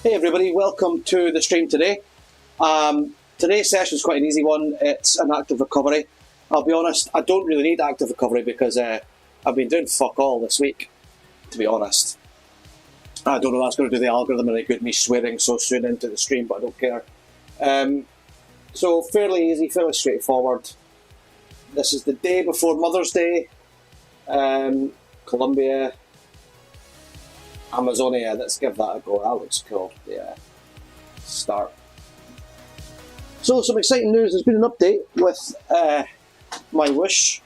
Hey everybody, welcome to the stream today. Today's session is quite an easy one. It's an active recovery. I'll be honest, I don't really need active recovery because I've been doing fuck all this week, to be honest. I don't know if that's going to do the algorithm any good, me swearing so soon into the stream, but I don't care. So fairly easy, fairly straightforward. This is the day before Mother's Day. Colombia, Amazonia, let's give that a go. That looks cool. Yeah. Start. So some exciting news. There's been an update with MyWhoosh.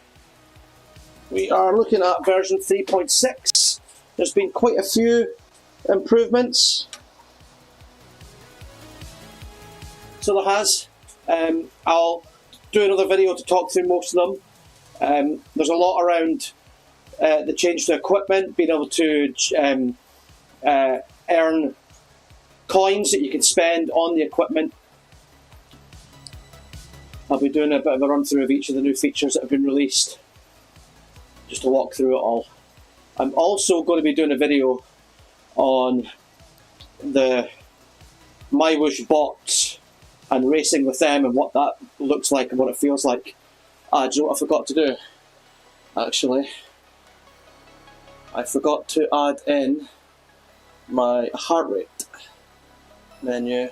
We are looking at version 3.6. There's been quite a few improvements. So there has. I'll do another video to talk through most of them. There's a lot around the change to equipment, being able to earn coins that you can spend on the equipment. I'll be doing a bit of a run through of each of the new features that have been released, just to walk through it all. I'm also going to be doing a video on the MyWhoosh bots and racing with them and what that looks like and what it feels like. Do you know what I forgot to do? Actually, I forgot to add in my heart rate menu,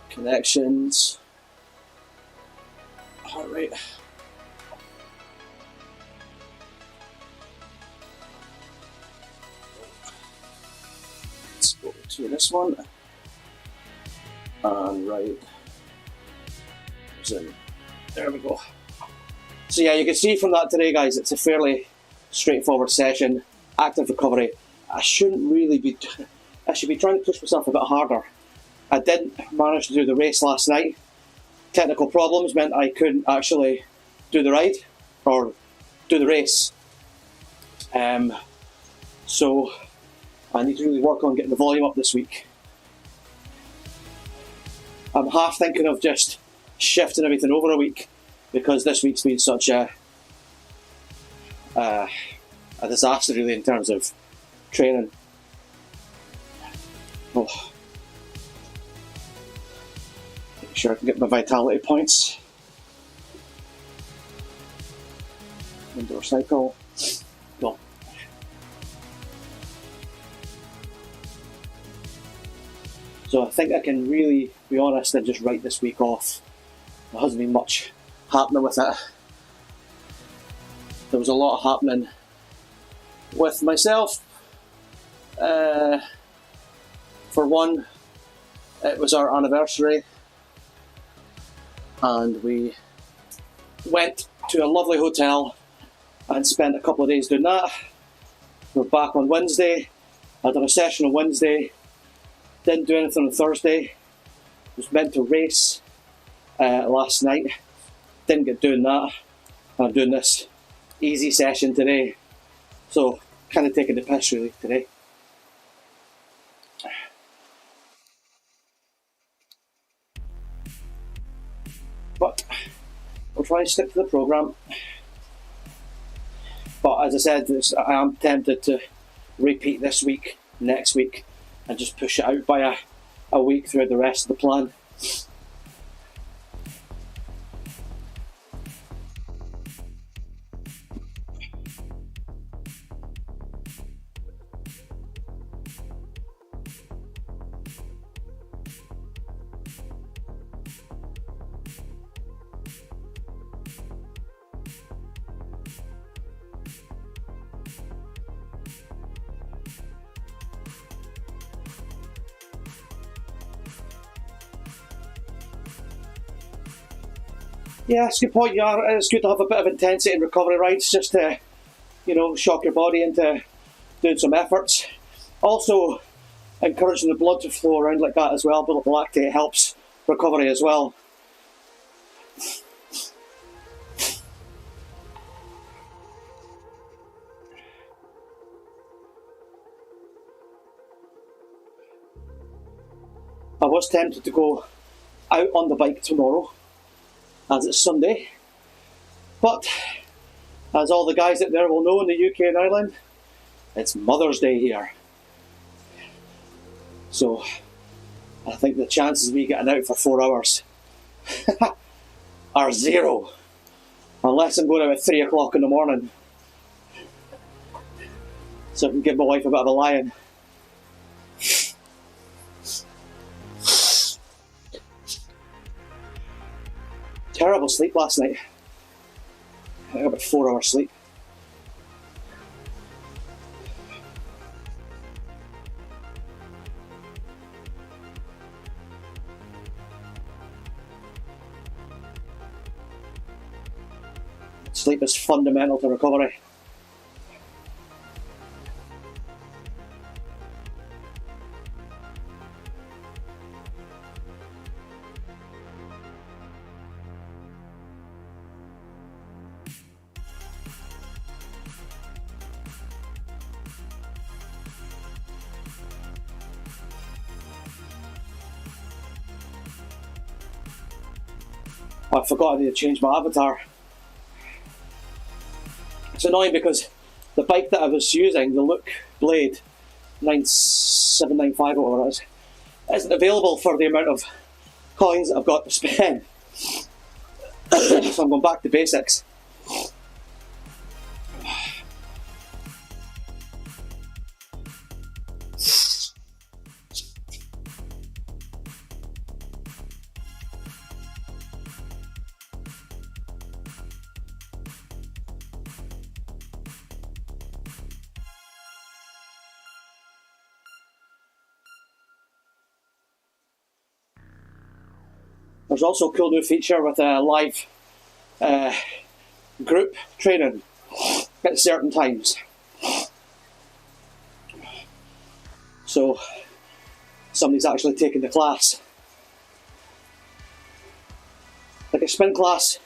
connections, heart rate. Let's go to this one and right. There we go. So yeah, you can see from that today, guys, it's a fairly straightforward session. Active recovery. I shouldn't really be. I should be trying to push myself a bit harder. I didn't manage to do the race last night. Technical problems meant I couldn't actually do the ride or do the race. So I need to really work on getting the volume up this week. I'm half thinking of just shifting everything over a week because this week's been such a disaster, really, in terms of training. Oh. Make sure I can get my vitality points. Indoor cycle. Go. So I think I can really be honest and just write this week off. There hasn't been much happening with it. There was a lot happening with myself. For one, it was our anniversary and we went to a lovely hotel and spent a couple of days doing that. We're back on Wednesday. I did a session on Wednesday, didn't do anything on Thursday. Was meant to race last night, didn't get doing that. I'm doing this easy session today, so kind of taking the piss really today. But we'll try and stick to the programme. But as I said, I am tempted to repeat this week, next week, and just push it out by a week throughout the rest of the plan. Yeah, it's a good point. Yeah, it's good to have a bit of intensity in recovery rides, just to, shock your body into doing some efforts. Also, encouraging the blood to flow around like that as well. Build up the lactate helps recovery as well. I was tempted to go out on the bike tomorrow, as it's Sunday, but as all the guys out there will know in the UK and Ireland, it's Mother's Day here. So I think the chances of me getting out for 4 hours are zero, unless I'm going out at 3 o'clock in the morning, so I can give my wife a bit of a lie-in. Terrible sleep last night. I got about 4 hours sleep. Sleep is fundamental to recovery. I forgot I need to change my avatar. It's annoying because the bike that I was using, the Look Blade 9795 or whatever it is, isn't available for the amount of coins that I've got to spend. So I'm going back to basics. There's also a cool new feature with a live group training at certain times. So somebody's actually taking the class. Like a spin class,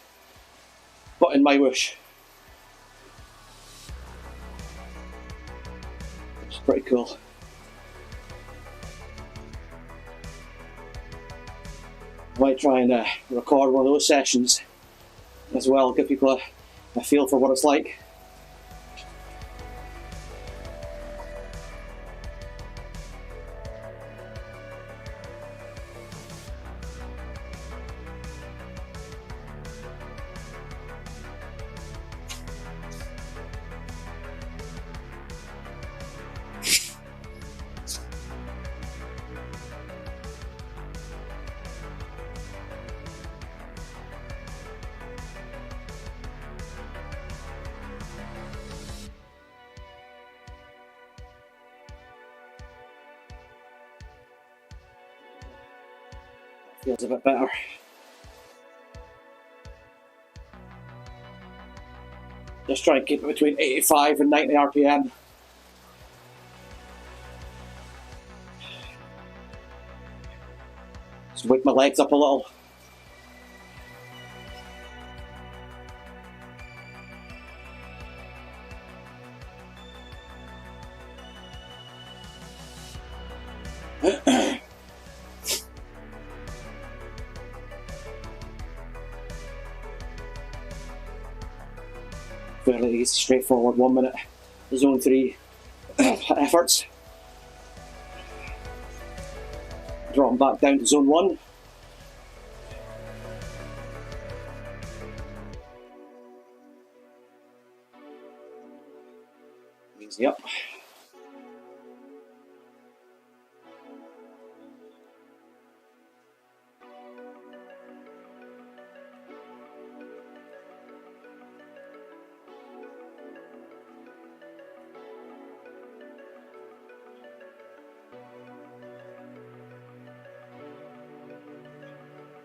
but in MyWhoosh. It's pretty cool. Might try and record one of those sessions as well, give people a feel for what it's like. Feels a bit better. Just try and keep it between 85 and 90 RPM. Just wake my legs up a little. Fairly easy, straightforward 1 minute zone 3 efforts. Drop them back down to zone 1. Easy up.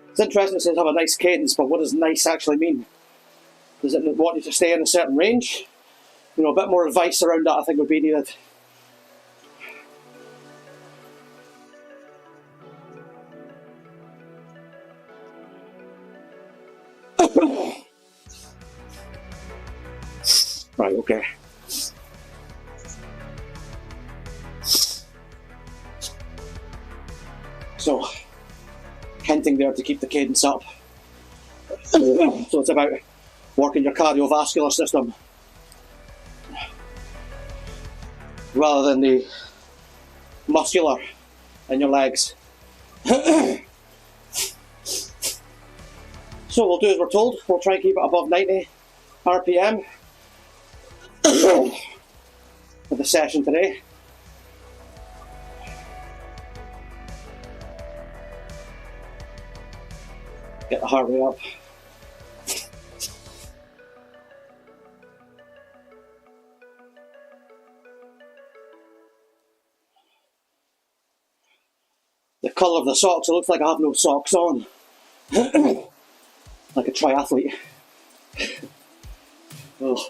It's interesting, it says have a nice cadence, but what does nice actually mean? Does it want you to stay in a certain range? You know, a bit more advice around that I think would be needed. Right, okay. So, hinting there to keep the cadence up. So it's about working your cardiovascular system rather than the muscular and your legs. So we'll do as we're told. We'll try and keep it above 90 RPM for the session today. Get the heart rate up. The colour of the socks, it looks like I have no socks on. Like a triathlete. Oh.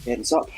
Heads up.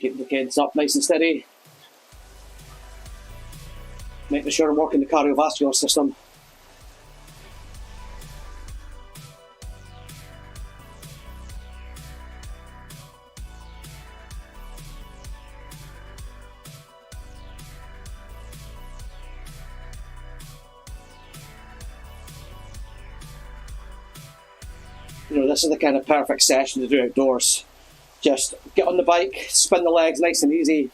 Keep the kids up nice and steady. Making sure I'm working the cardiovascular system. You know, this is the kind of perfect session to do outdoors. Just get on the bike, spin the legs nice and easy,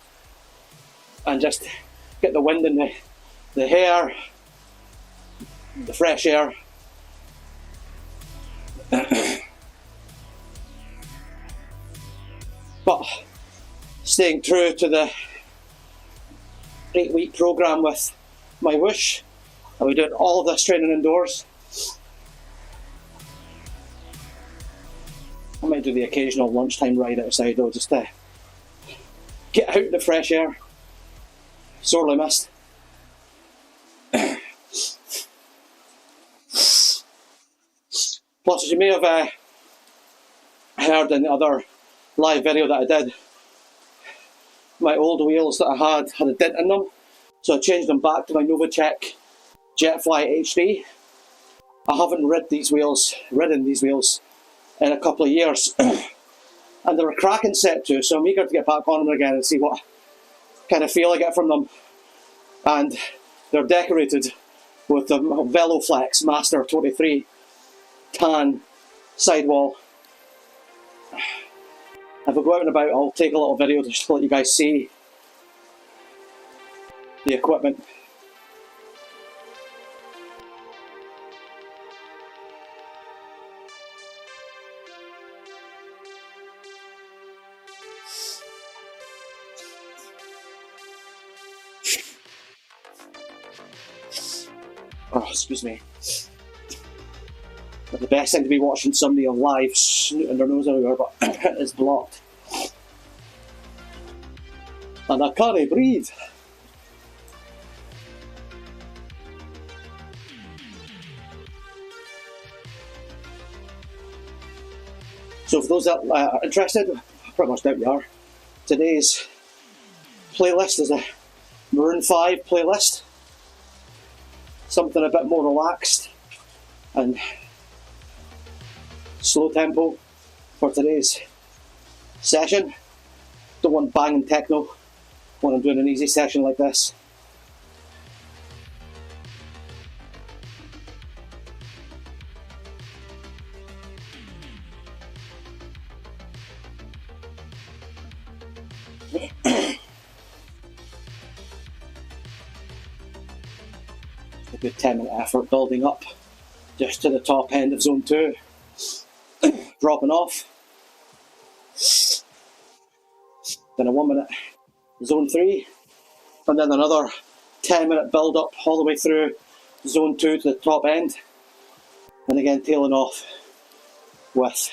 and just get the wind in the hair, the fresh air. But staying true to the 8-week program with MyWhoosh, and we do all of this training indoors. I might do the occasional lunchtime ride outside though, just to get out in the fresh air. Sorely missed. Plus, as you may have heard in the other live video that I did, my old wheels that I had a dent in them, so I changed them back to my Novice Jetfly HD. I haven't ridden these wheels in a couple of years, and they're a cracking set too, so I'm eager to get back on them again and see what kind of feel I get from them. And they're decorated with the Veloflex Master 23 tan sidewall. If I go out and about, I'll take a little video to just let you guys see the equipment. Oh, excuse me. But the best thing to be watching somebody on live snooting their nose everywhere, but it's blocked. And I can't breathe. So for those that are interested, I pretty much doubt you are, today's playlist is a Maroon 5 playlist. something a bit more relaxed and slow tempo for today's session. Don't want banging techno when I'm doing an easy session like this. A good 10-minute effort building up just to the top end of zone 2, dropping off, then a 1 minute zone 3, and then another 10-minute build up all the way through zone 2 to the top end, and again tailing off with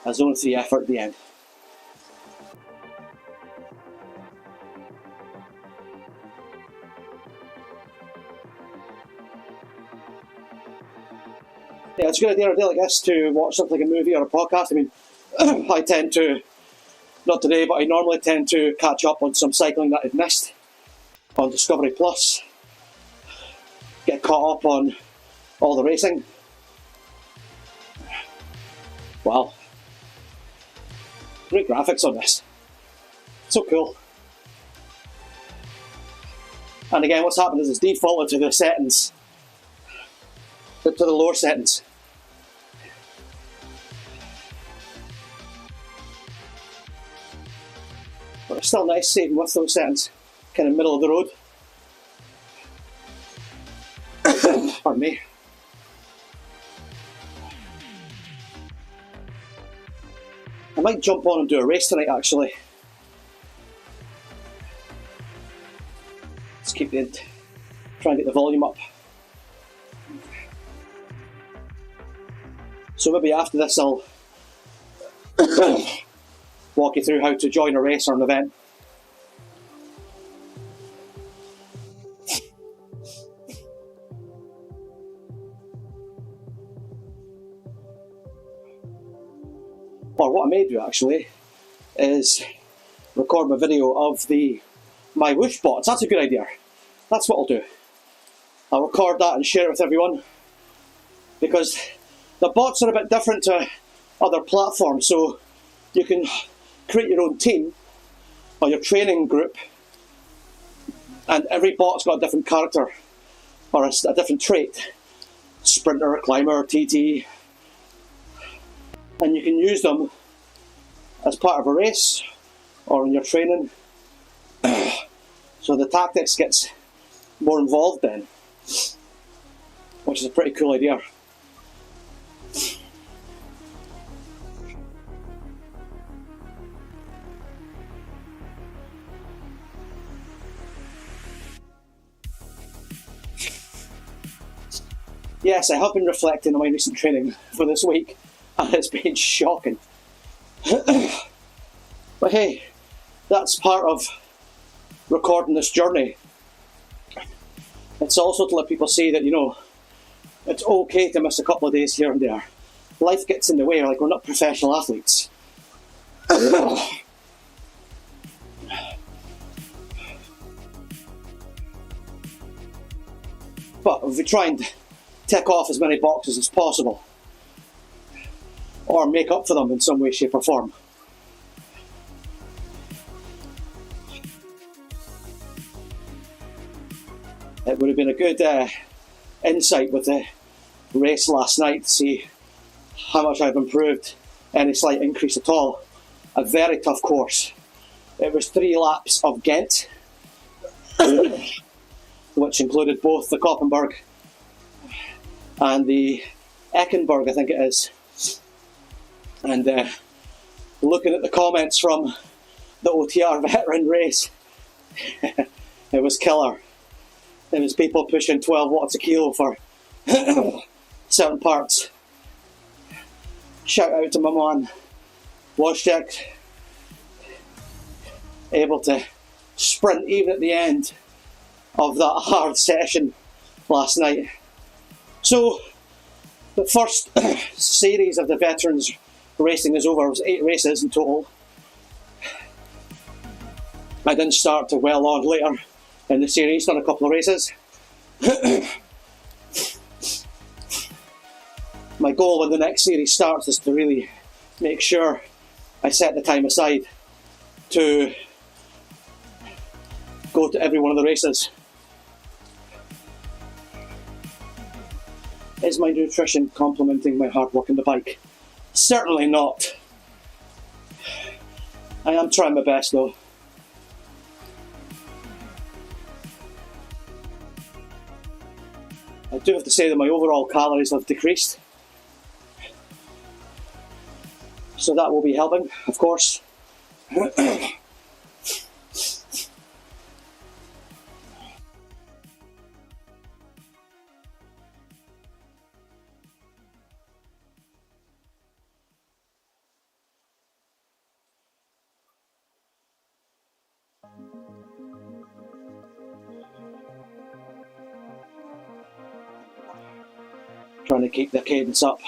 a zone 3 effort at the end. Yeah, it's a good idea on a day like this to watch something like a movie or a podcast. I mean, I tend to, not today, but I normally tend to catch up on some cycling that I've missed on Discovery Plus. Get caught up on all the racing. Wow. Great graphics on this. So cool. And again, what's happened is it's defaulted to the settings, to the lower settings. But it's still nice saving with those settings, kind of middle of the road. Pardon me. I might jump on and do a race tonight actually. Let's keep it, try and get the volume up. So maybe after this I'll walk you through how to join a race or an event. Or what I may do actually is record my video of the MyWhoosh bots. That's a good idea. That's what I'll do. I'll record that and share it with everyone, because the bots are a bit different to other platforms, so you can create your own team or your training group, and every bot's got a different character or a different trait. Sprinter, climber, TT. And you can use them as part of a race or in your training. So the tactics gets more involved then, which is a pretty cool idea. Yes, I have been reflecting on my recent training for this week, and it's been shocking. But hey, that's part of recording this journey. It's also to let people see that, you know, it's okay to miss a couple of days here and there. Life gets in the way, like we're not professional athletes. But if we try and tick off as many boxes as possible, or make up for them in some way, shape or form. It would have been a good insight with the race last night to see how much I've improved, any slight increase at all. A very tough course. It was 3 laps of Ghent, which included both the Koppenberg and the Eckenberg, I think it is. And looking at the comments from the OTR veteran race, it was killer. There was people pushing 12 watts a kilo for certain parts. Shout out to my man, Wojtek, able to sprint even at the end of that hard session last night. So the first series of the veterans racing is over. It was 8 races in total. I didn't start till well on later in the series, done a couple of races. my goal when the next series starts is to really make sure I set the time aside to go to every one of the races. Is my nutrition complementing my hard work on the bike? Certainly not. I am trying my best though. I do have to say that my overall calories have decreased. So that will be helping, of course. Trying to keep the cadence up.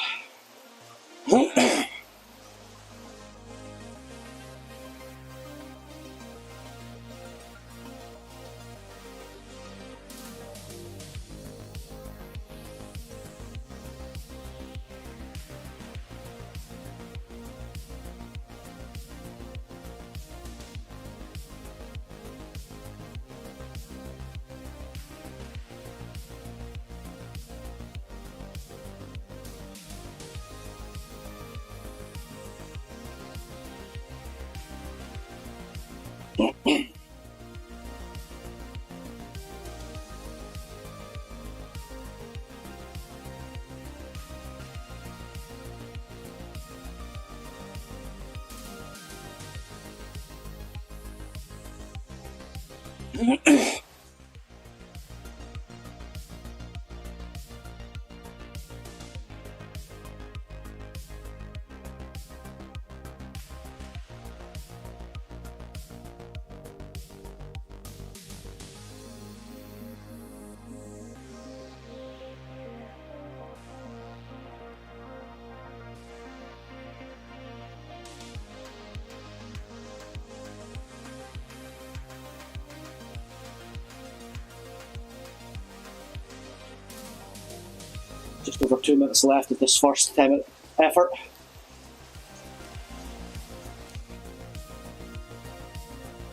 Just over 2 minutes left of this first 10-minute effort.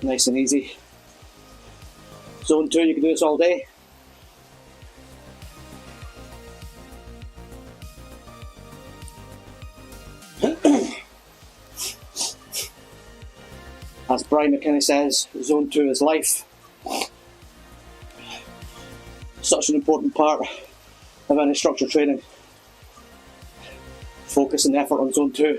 Nice and easy. Zone 2, you can do this all day. As Brian McKinney says, Zone 2 is life. Such an important part of any structured training. Focus and effort on Zone 2.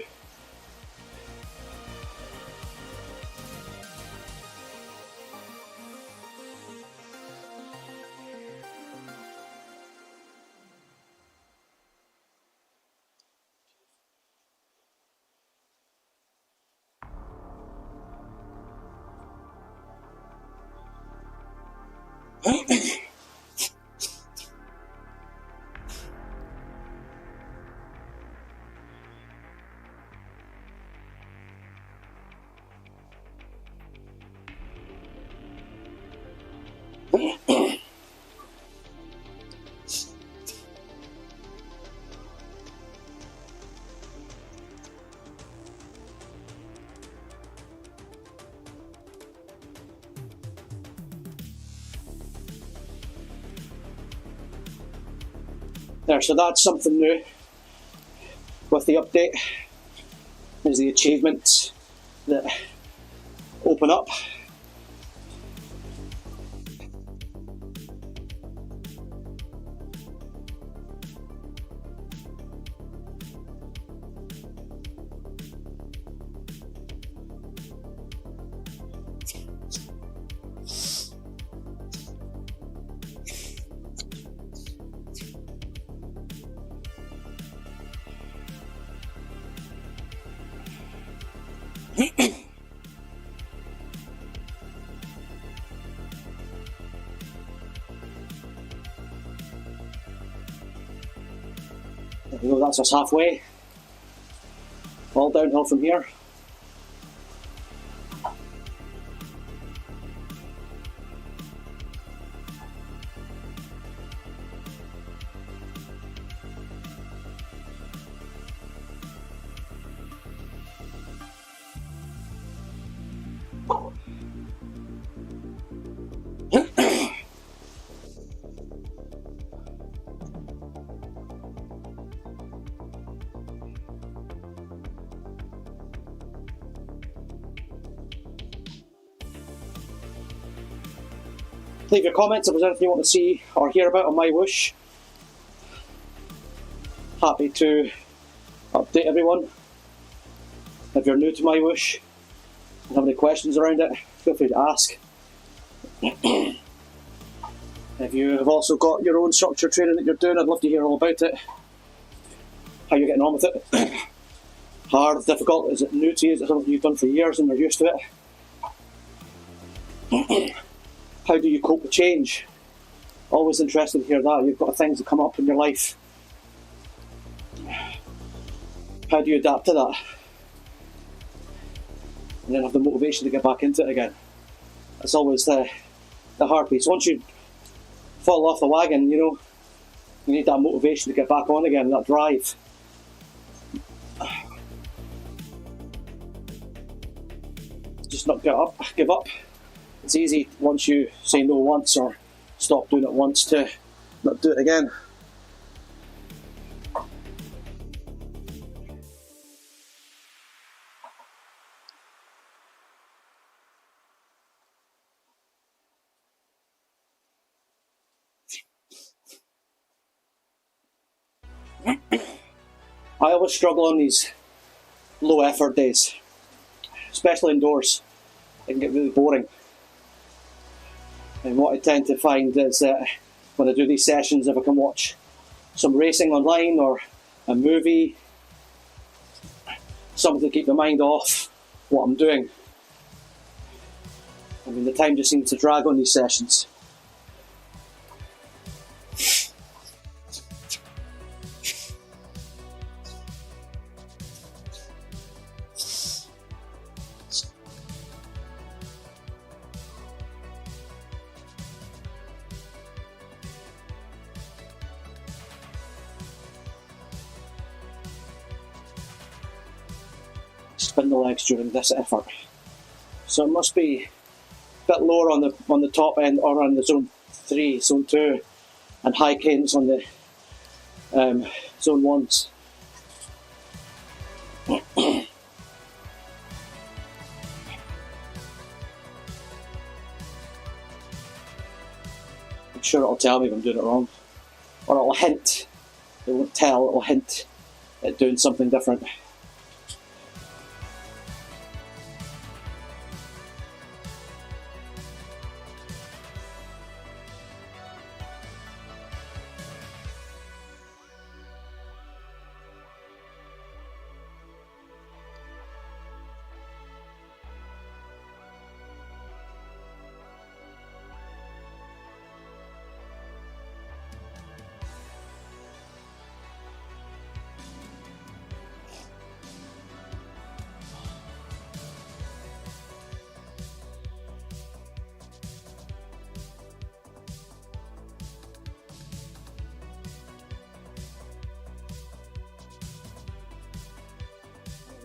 There, so that's something new with the update. There's the achievements that open up. There we go, that's us halfway. All downhill from here. Leave your comments if there's anything you want to see or hear about on MyWhoosh. Happy to update everyone. If you're new to MyWhoosh and have any questions around it, feel free to ask. If you have also got your own structure training that you're doing, I'd love to hear all about it. How you're getting on with it. Hard, difficult, is it new to you? Is it something you've done for years and you're used to it? How do you cope with change? Always interested to hear that. You've got things that come up in your life. How do you adapt to that? And then have the motivation to get back into it again. That's always the hard piece. Once you fall off the wagon, you know, you need that motivation to get back on again, that drive. Just not give up. It's easy once you say no once or stop doing it once to not do it again. I always struggle on these low effort days, especially indoors. It can get really boring. And what I tend to find is that when I do these sessions, if I can watch some racing online or a movie, something to keep my mind off what I'm doing. I mean, the time just seems to drag on these sessions. Spin the legs during this effort. So it must be a bit lower on the top end or on the zone 3, zone 2, and high cadence on the zone 1s. I'm sure it'll tell me if I'm doing it wrong. Or it'll hint. It won't tell, it'll hint at doing something different.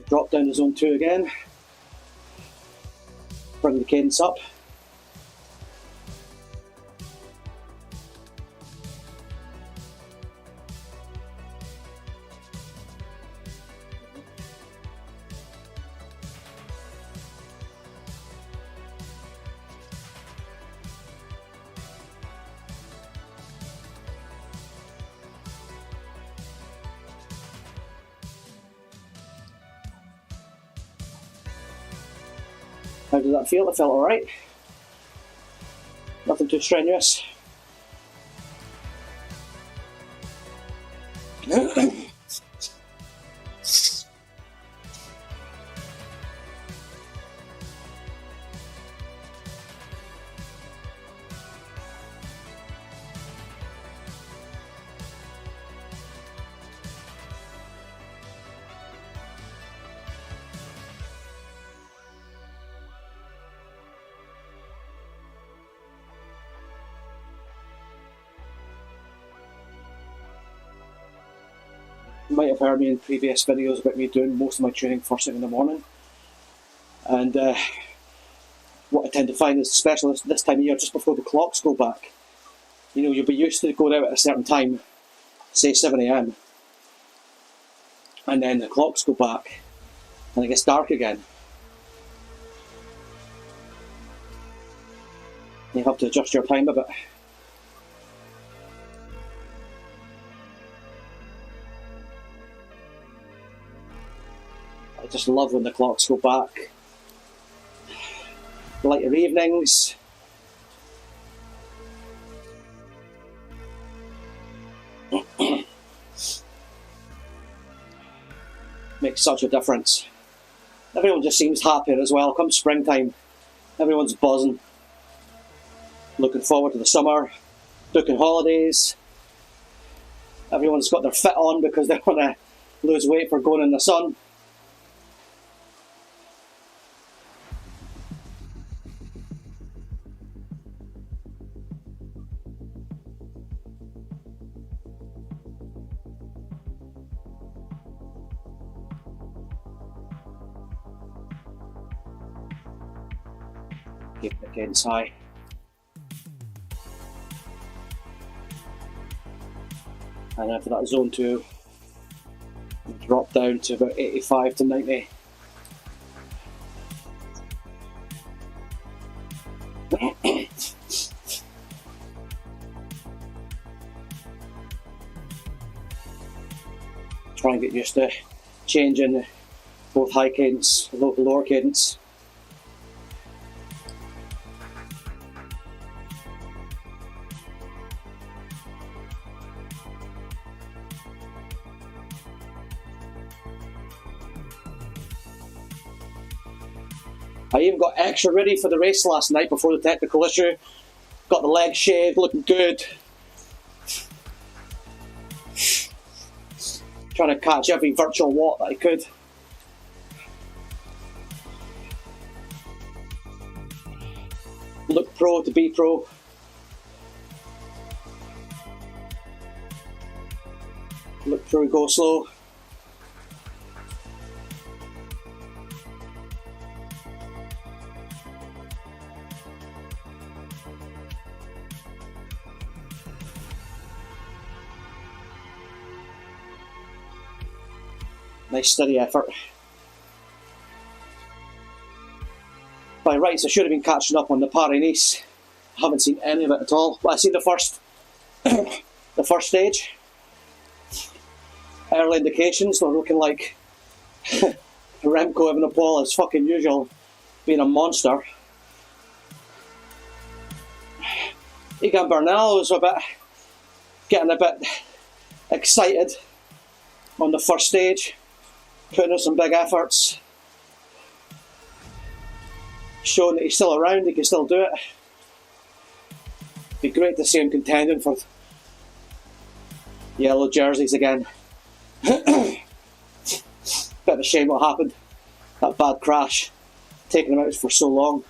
Drop down to zone 2 again. Bring the cadence up. How did that feel? It felt alright. Nothing too strenuous. You might have heard me in previous videos about me doing most of my training first thing in the morning. And what I tend to find is, especially this time of year, just before the clocks go back, you know, you'll be used to going out at a certain time, say 7 AM, and then the clocks go back and it gets dark again. You have to adjust your time a bit. I just love when the clocks go back. Lighter evenings. Makes such a difference. Everyone just seems happier as well. Come springtime, everyone's buzzing. Looking forward to the summer, booking holidays. Everyone's got their fit on because they want to lose weight for going in the sun. Keep the cadence high. And after that zone 2, drop down to about 85 to 90. Try and get used to changing both high cadence and lower cadence. I even got extra ready for the race last night before the technical issue. Got the legs shaved, looking good. Trying to catch every virtual watt that I could. Look pro to be pro. Look pro, go slow. Nice steady effort. By rights, I should have been catching up on the Paris-Nice. I haven't seen any of it at all. But I see the first, the first stage. Early indications were looking like Remco Evenepoel, as fucking usual, being a monster. Egan Bernal was getting a bit excited on the first stage. Putting in some big efforts, showing that he's still around, he can still do it. Be great to see him contending for yellow jerseys again. Bit of a shame what happened, that bad crash, taking him out for so long.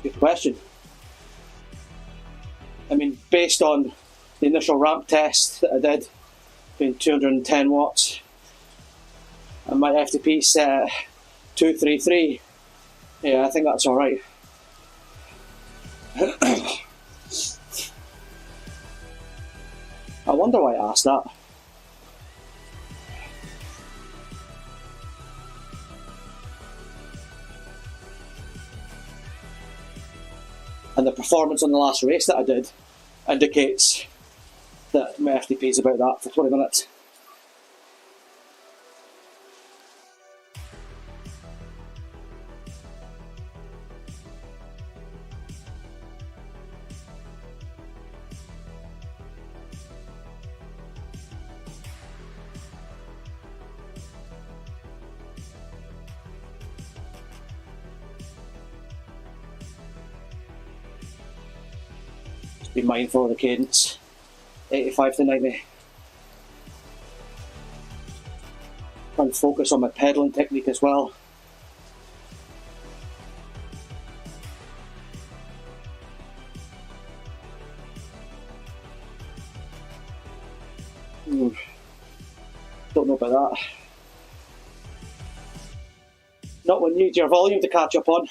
good question. I mean, based on the initial ramp test that I did, being 210 watts, and my FTP set at 233, yeah, I think that's alright. I wonder why I asked that. And the performance on the last race that I did indicates that my FTP is about that for 20 minutes. Be mindful of the cadence, 85 to 90. Try and focus on my pedaling technique as well. Don't know about that. Not when you need your volume to catch up on.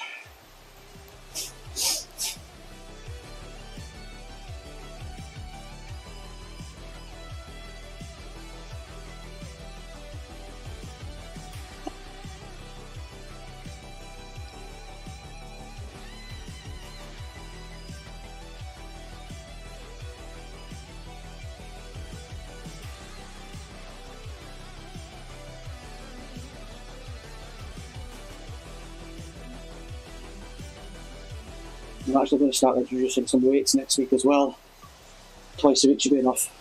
I'm actually going to start introducing some weights next week as well. Twice a week should be enough.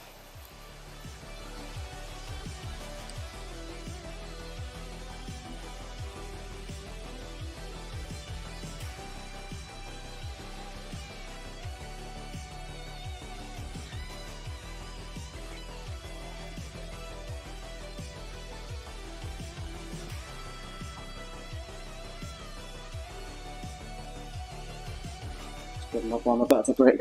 Give my arm a bit of a break.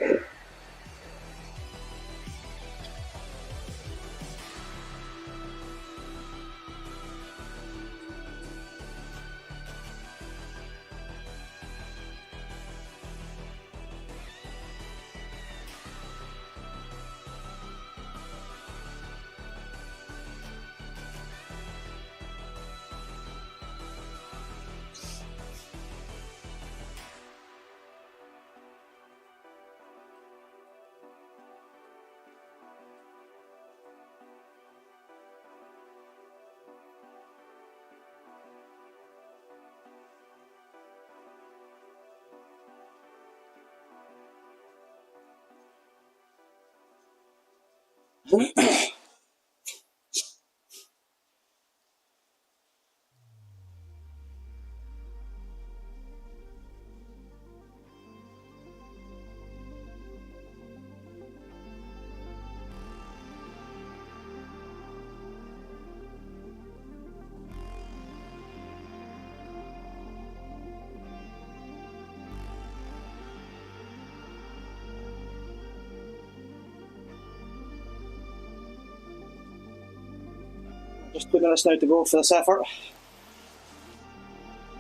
Just 2 minutes now to go for this effort.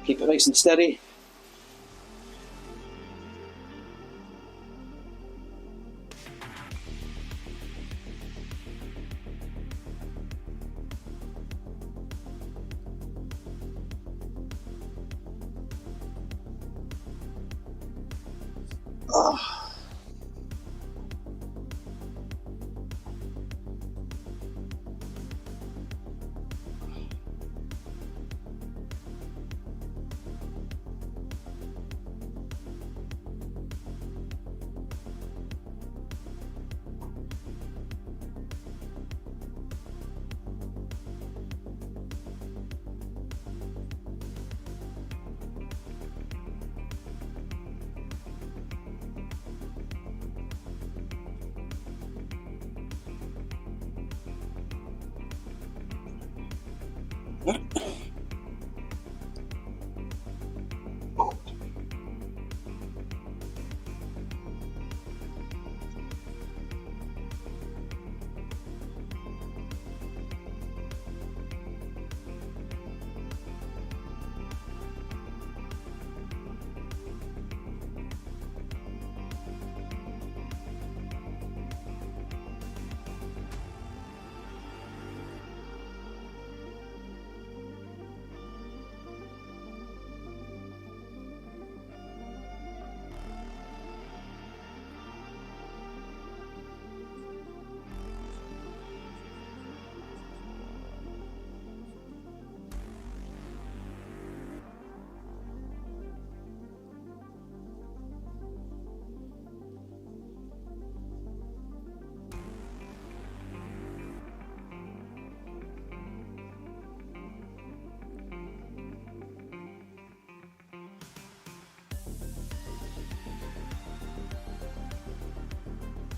Keep it nice and steady.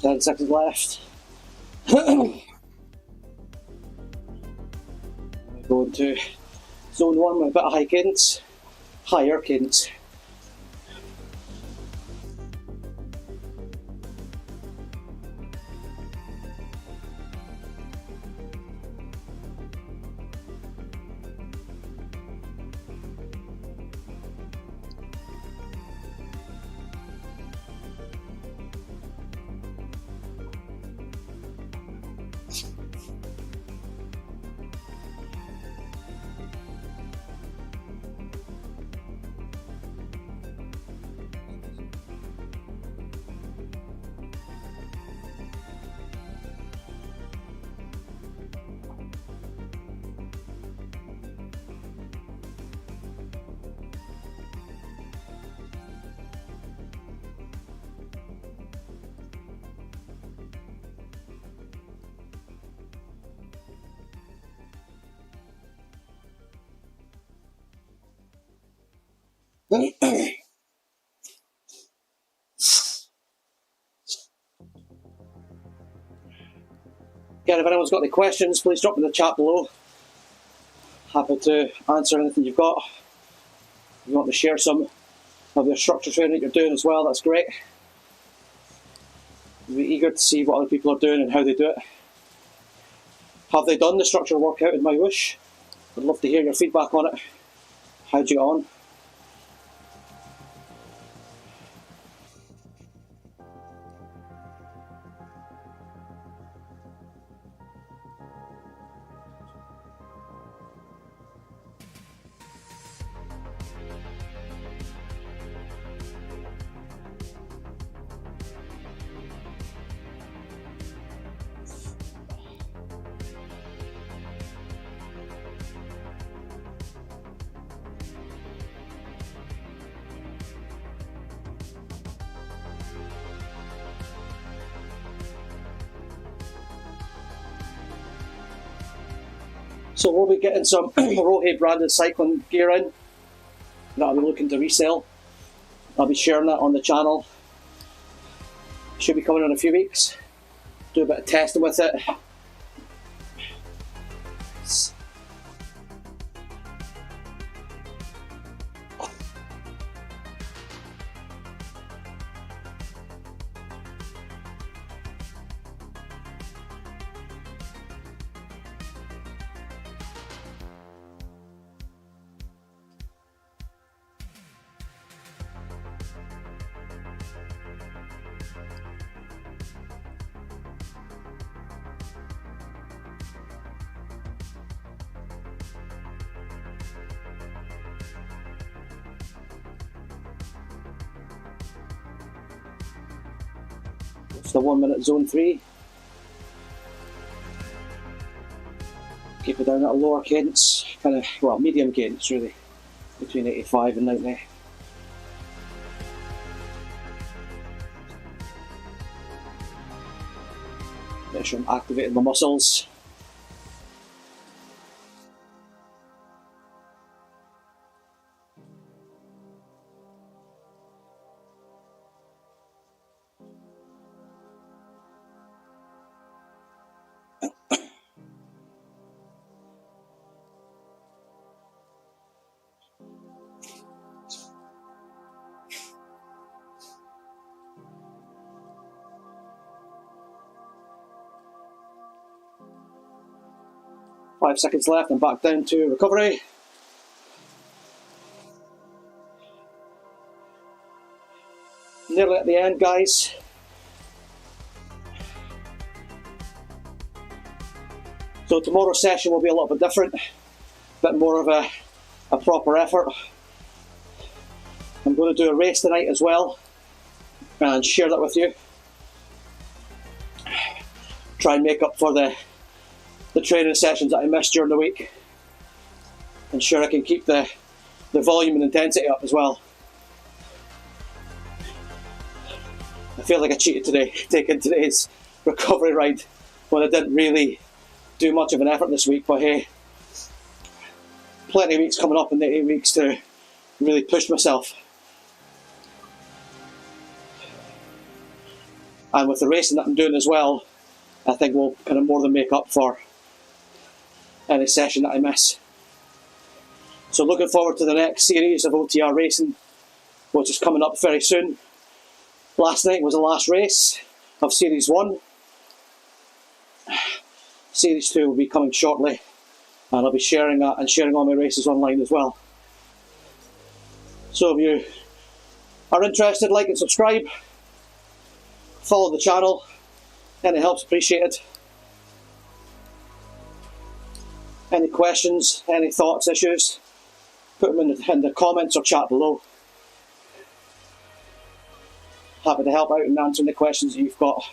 10 seconds left. Going to zone 1 with a bit of high cadence, higher cadence. Again, if anyone's got any questions, please drop them in the chat below. Happy to answer anything you've got. If you want to share some of your structure training that you're doing as well, that's great. I'll be eager to see what other people are doing and how they do it. Have they done the structure workout in MyWhoosh? I'd love to hear your feedback on it. How'd you get on? So we'll be getting some Rothai branded cycling gear in that I'll be looking to resell. I'll be sharing that on the channel. Should be coming in a few weeks. Do a bit of testing with it. 1 minute zone 3. Keep it down at a lower cadence, kind of, well, medium cadence really, between 85 and 90. Make sure I'm activating my muscles. Five seconds left and back down to recovery. Nearly at the end, guys. So tomorrow's session will be a little bit different, a bit more of a proper effort. I'm going to do a race tonight as well and share that with you. Try and make up for the training sessions that I missed during the week. Ensure I can keep the volume and intensity up as well. I feel like I cheated today, taking today's recovery ride when I didn't really do much of an effort this week, but hey, plenty of weeks coming up in the 8 weeks to really push myself. And with the racing that I'm doing as well, I think we'll kind of more than make up for any session that I miss. So looking forward to the next series of OTR racing, which is coming up very soon. Last night was the last race of Series 1. Series 2 will be coming shortly, and I'll be sharing that and sharing all my races online as well. So if you are interested, like and subscribe, follow the channel, any help's appreciated. Any questions, any thoughts, issues, put them in the comments or chat below. Happy to help out and answer the questions that you've got.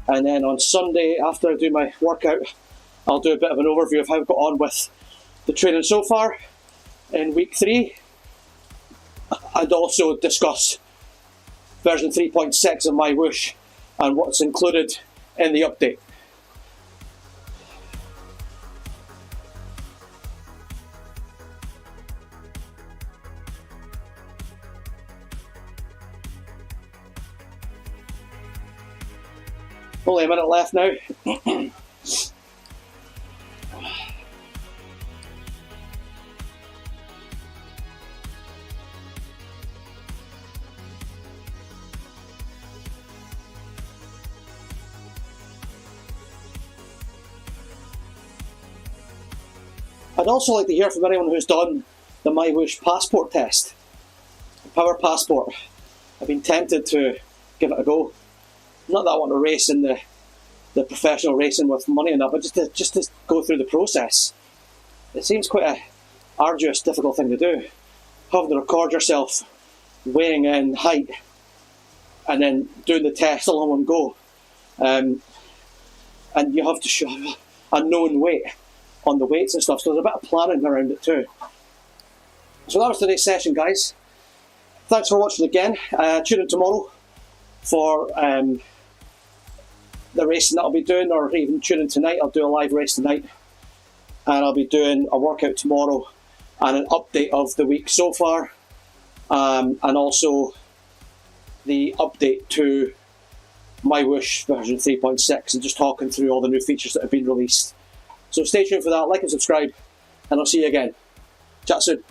And then on Sunday, after I do my workout, I'll do a bit of an overview of how I've got on with the training so far in week 3, and also discuss version 3.6 of MyWhoosh and what's included in the update. Only a minute left now. I'd also like to hear from anyone who's done the MyWhoosh passport test, the power passport. I've been tempted to give it a go. Not that I want to race in the professional racing with money and that, but just to go through the process. It seems quite a arduous, difficult thing to do. Having to record yourself weighing in height and then doing the test all in one go. And you have to show a known weight on the weights and stuff, so there's a bit of planning around it too. So that was today's session, guys. Thanks for watching again. Tune in tomorrow for the racing that I'll be doing, or even tune in tonight. I'll do a live race tonight, and I'll be doing a workout tomorrow and an update of the week so far, and also the update to MyWhoosh version 3.6, and just talking through all the new features that have been released. So stay tuned for that, like and subscribe, and I'll see you again. Chat soon.